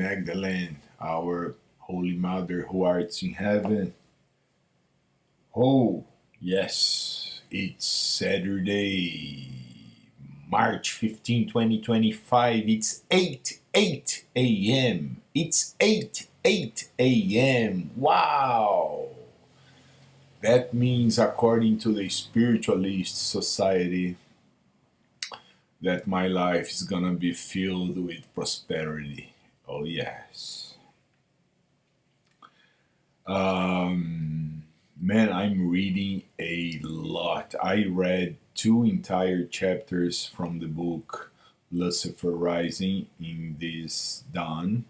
Magdalene, our Holy Mother who art in heaven. Oh, yes, it's Saturday, March 15, 2025. It's 8 a.m. It's 8 a.m. Wow! That means, according to the spiritualist society, that my life is gonna be filled with prosperity. Oh, yes. Man, I'm reading a lot. I read two entire chapters from the book Lucifer Rising in this dawn.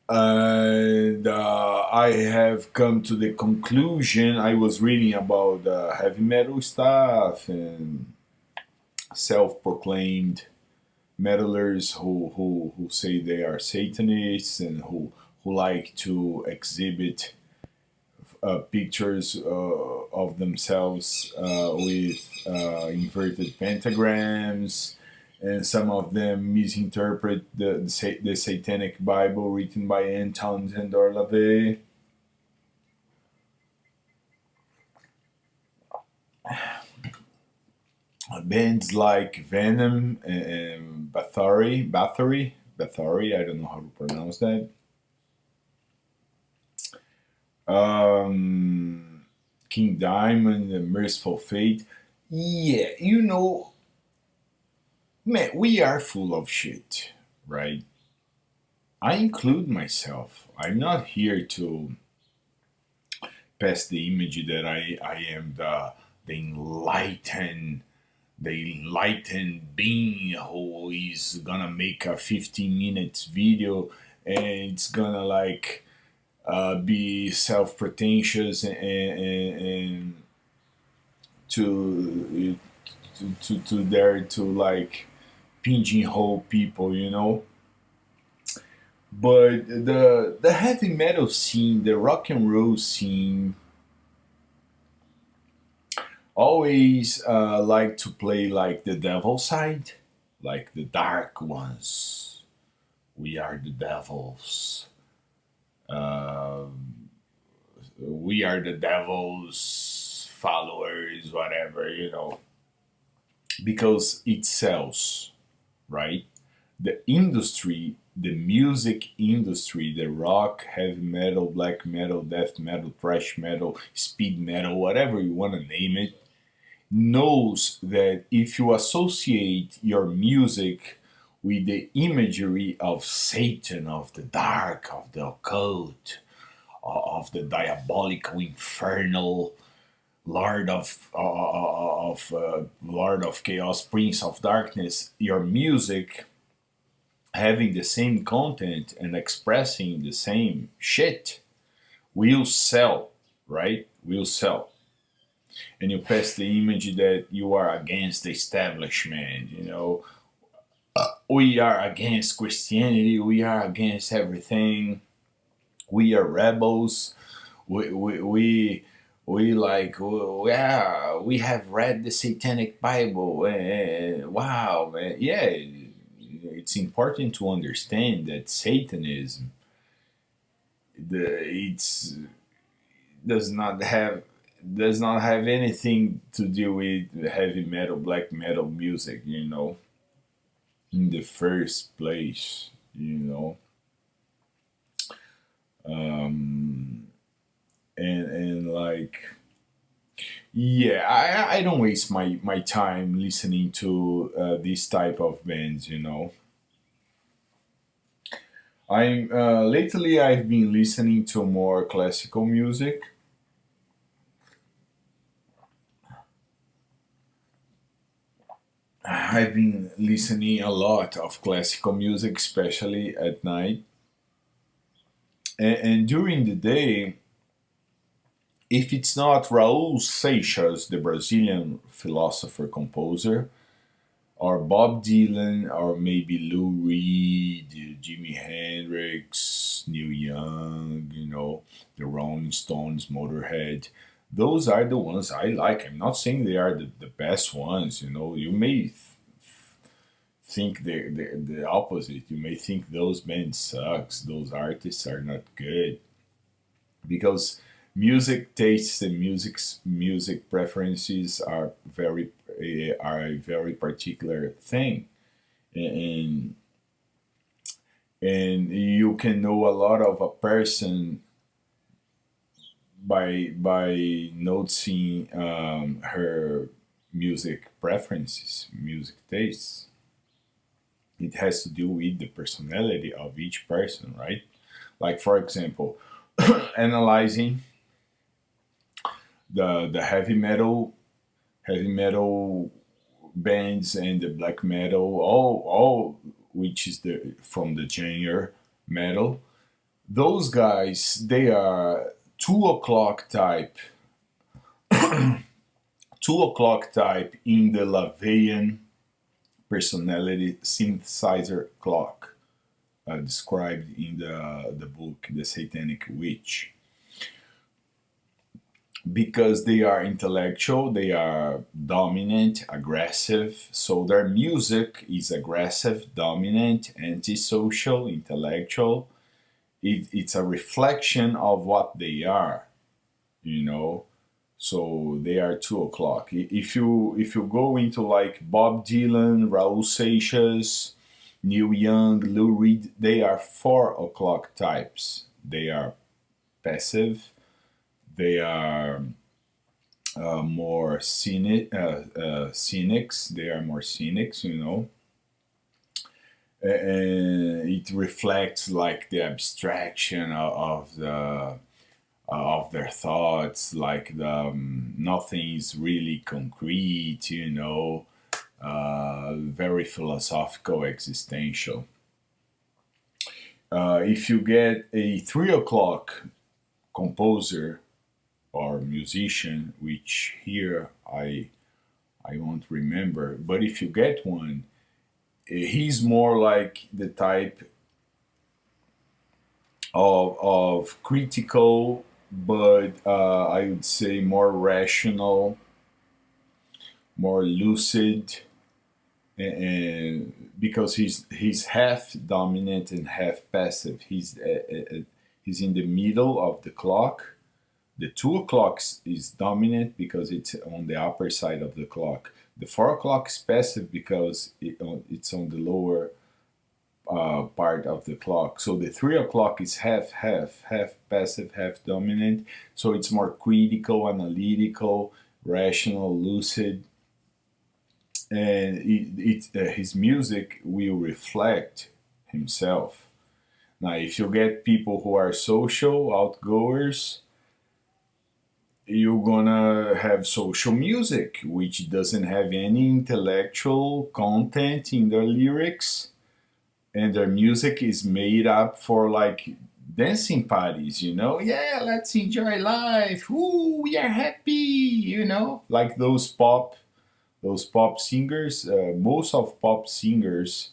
And I have come to the conclusion. I was reading about heavy metal stuff and self-proclaimed meddlers who say they are Satanists and who like to exhibit pictures of themselves with inverted pentagrams, and some of them misinterpret the Satanic Bible written by Anton and LaVey. Bands like Venom and Bathory, I don't know how to pronounce that. King Diamond and Merciful Fate. Yeah, man, we are full of shit, right? I include myself. I'm not here to pass the image that I am the enlightened being who is gonna make a 15 minutes video, and it's gonna like be self pretentious and to, to dare to like pigeonhole people, But the heavy metal scene, the rock and roll scene, always like to play like the devil side, like the dark ones. We are the devils. Um, we are the devil's followers, whatever, because it sells, right? The industry, the music industry, the rock, heavy metal, black metal, death metal, thrash metal, speed metal, whatever you want to name it, knows that if you associate your music with the imagery of Satan, of the dark, of the occult, of the diabolical, infernal Lord of Chaos, Prince of Darkness, your music having the same content and expressing the same shit will sell, right? Will sell. And you pass the image that you are against the establishment, we are against Christianity, we are against everything, we are rebels, we like, yeah, we have read the Satanic Bible, wow, man. Yeah, it's important to understand that Satanism, it's does not have anything to do with heavy metal, black metal music, in the first place, um, and like, yeah, I don't waste my time listening to this type of bands, I'm lately I've been listening to more classical music. I've been listening a lot of classical music, especially at night. And during the day, if it's not Raul Seixas, the Brazilian philosopher composer, or Bob Dylan, or maybe Lou Reed, Jimi Hendrix, Neil Young, the Rolling Stones, Motorhead. Those are the ones I like. I'm not saying they are the best ones. You may think the opposite. You may think those bands sucks, those artists are not good, because music tastes and music preferences are a very particular thing, and you can know a lot of a person by noticing her music preferences, music tastes. It has to do with the personality of each person, right? Like, for example, analyzing the heavy metal bands and the black metal, all which is the from the genre metal. Those guys, they are 2 o'clock type, 2 o'clock type in the Laveyan personality synthesizer clock, described in the book The Satanic Witch. Because they are intellectual, they are dominant, aggressive. So their music is aggressive, dominant, antisocial, intellectual. It's a reflection of what they are, you know. So they are 2 o'clock. If you go into like Bob Dylan, Raul Seixas, Neil Young, Lou Reed, they are 4 o'clock types. They are passive. They are more cynics. They are more cynics, you know. And it reflects like the abstraction of their thoughts, like nothing is really concrete, you know. Very philosophical, existential. If you get a 3 o'clock composer or musician, which here I won't remember, but if you get one, he's more like the type of critical, but I would say more rational, more lucid, and because he's half dominant and half passive. He's in the middle of the clock. The 2 o'clock is dominant because it's on the upper side of the clock. The 4 o'clock is passive because it's on the lower part of the clock. So the 3 o'clock is half passive, half dominant. So it's more critical, analytical, rational, lucid, and his music will reflect himself. Now, if you get people who are social, outgoers, you're gonna have social music, which doesn't have any intellectual content in their lyrics, and their music is made up for like dancing parties, you know. Yeah, let's enjoy life. Ooh, we are happy, you know. Like those pop singers. Most of pop singers,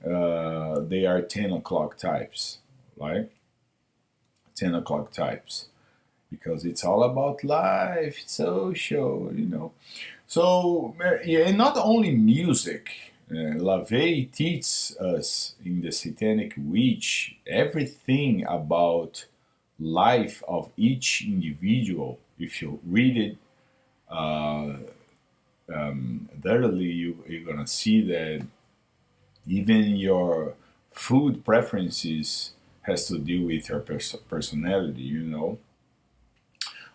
they are 10 o'clock types, right? 10 o'clock types, because it's all about life, social, you know. So, yeah, and not only music. LaVey teaches us in the Satanic Witch everything about life of each individual. If you read it thoroughly, you're gonna see that even your food preferences has to do with your personality. You know,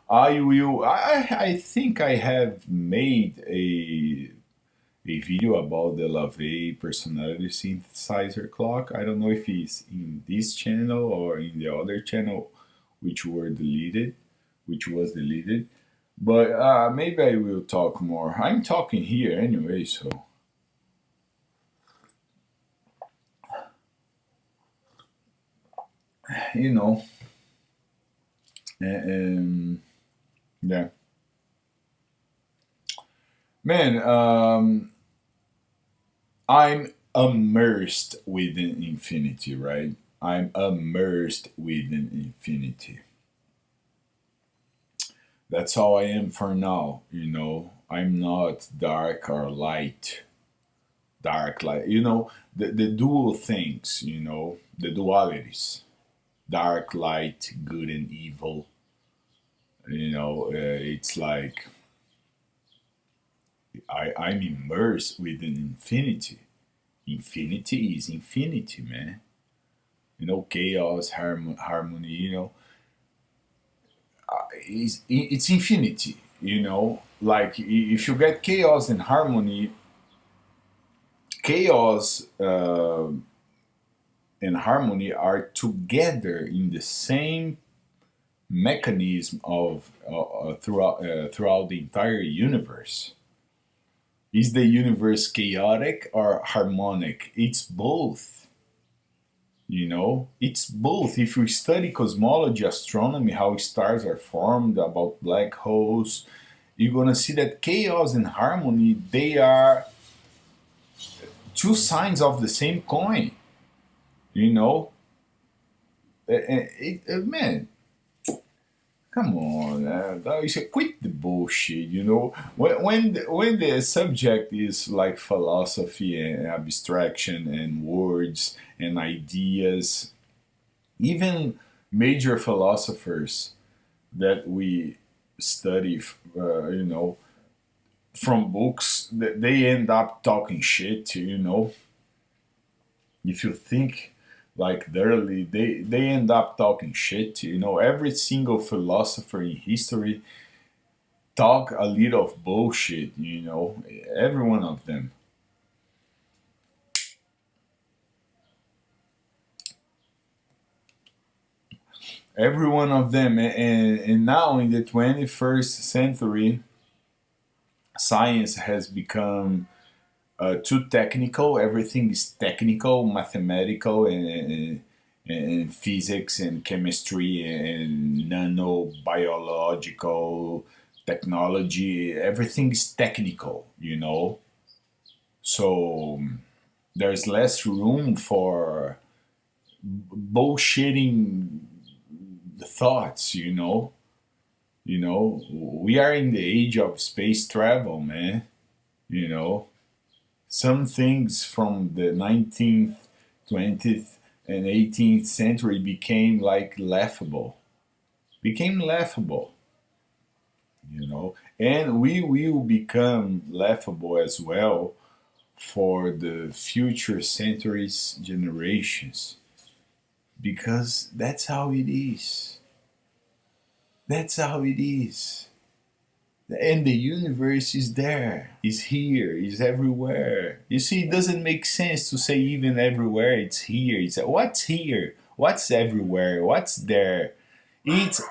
I think I have made a video about the LaVey personality synthesizer clock. I don't know if it's in this channel or in the other channel, which were deleted, which was deleted. But maybe I will talk more. I'm talking here anyway, so you know, and yeah, man. I'm immersed within infinity, right? I'm immersed within infinity. That's how I am for now, you know. I'm not dark or light. dark light. You know, the dual things. You know, the dualities: dark light, good and evil. You know, it's like I'm immersed within infinity. Infinity is infinity, man. You know, chaos, harmony. You know, it's infinity. You know, like if you get chaos and harmony, chaos and harmony are together in the same mechanism of throughout the entire universe. Is the universe chaotic or harmonic? It's both. You know, it's both. If you study cosmology, astronomy, how stars are formed, about black holes, you're gonna see that chaos and harmony, they are two sides of the same coin. You know, man, come on, you should quit the bullshit. You know, when the subject is like philosophy and abstraction and words and ideas, even major philosophers that we study, you know, from books, they end up talking shit. You know, if you think like thoroughly, they end up talking shit. You know, every single philosopher in history talk a little of bullshit. You know, every one of them. Every one of them, and now in the 21st century, science has become too technical. Everything is technical, mathematical, and physics and chemistry and nanobiological technology. Everything is technical, you know. So there's less room for bullshitting the thoughts, you know. You know, we are in the age of space travel, man. You know, some things from the 19th, 20th, and 18th century became like laughable, became laughable, you know, and we will become laughable as well for the future centuries, generations, because that's how it is. That's how it is. And the universe is there, is here, is everywhere. You see, it doesn't make sense to say even everywhere. It's here. It's what's here, what's everywhere, what's there. It's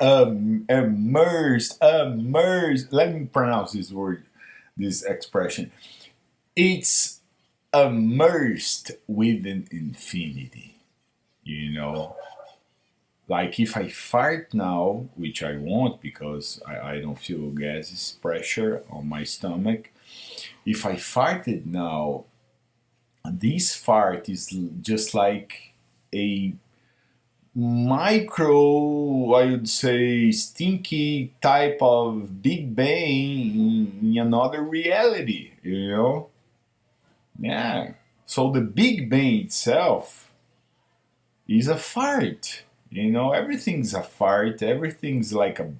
immersed. Let me pronounce this word, this expression. It's immersed within infinity. You know, like if I fart now, which I won't because I don't feel gases pressure on my stomach. If I farted now, this fart is just like a micro, I would say, stinky type of Big Bang in another reality, you know? Yeah. So the Big Bang itself is a fart. You know, everything's a fart, everything's like a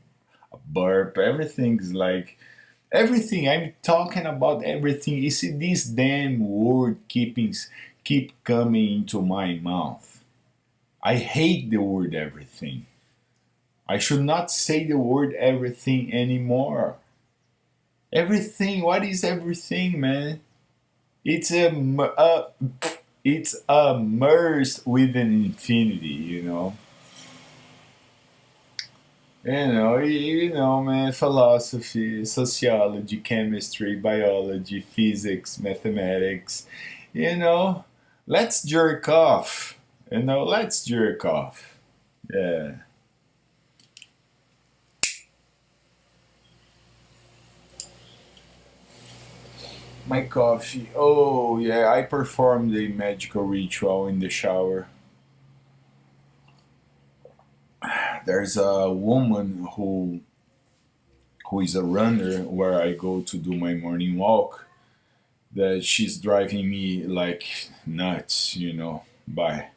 burp, everything's like everything. I'm talking about everything. You see, this damn word keep coming into my mouth. I hate the word everything. I should not say the word everything anymore. Everything, what is everything, man? It's it's immersed within infinity, you know. Man, philosophy, sociology, chemistry, biology, physics, mathematics, you know, let's jerk off. Let's jerk off. Yeah. My coffee. Oh, yeah, I performed a magical ritual in the shower. There's a woman who is a runner where I go to do my morning walk, that she's driving me like nuts. Bye.